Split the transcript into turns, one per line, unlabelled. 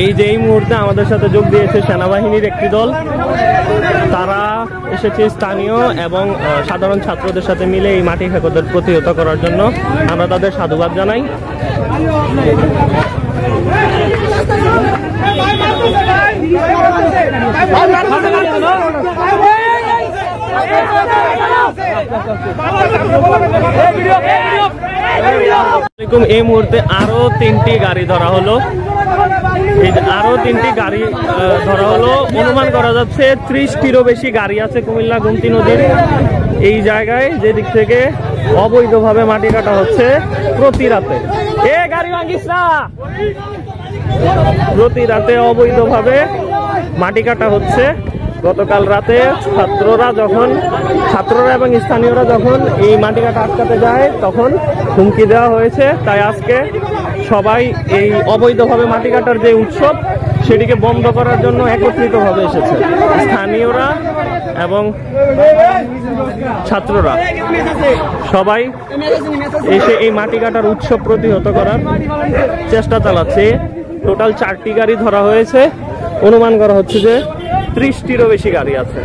এই যে এই মুহূর্তে আমাদের সাথে যোগ দিয়েছে সেনাবাহিনীর একটি দল, তারা এসেছে স্থানীয় এবং সাধারণ ছাত্রদের সাথে মিলে এই মাটি খেকোদের প্রতিহত করার জন্য। আমরা তাদের সাধুবাদ জানাই। এই মুহূর্তে আরো 3টি গাড়ি ধরা হলো। আরো 3টি গাড়ি ধরা হলো। অনুমান করা যাচ্ছে 30টিরও বেশি গাড়ি আছে কুমিল্লা গোমতী নদীর এই জায়গায়, যে দিক থেকে অবৈধভাবে মাটি কাটা হচ্ছে প্রতি রাতে। গাড়ি ভাঙিস না। প্রতি রাতে অবৈধভাবে মাটি কাটা হচ্ছে। গতকাল রাতে ছাত্ররা এবং স্থানীয়রা যখন এই মাটি কাটা আটকাতে যায় তখন হুমকি দেওয়া হয়েছে। তাই আজকে সবাই এই অবৈধভাবে মাটি কাটার যে উৎসব সেটিকে বন্ধ করার জন্য একত্রিতভাবে এসেছে। স্থানীয়রা এবং ছাত্ররা সবাই এসে এই মাটি কাটার উৎসব প্রতিহত করার চেষ্টা চালাচ্ছে। টোটাল 4টি গাড়ি ধরা হয়েছে। অনুমান করা হচ্ছে যে 30টিরও বেশি গাড়ি আছে।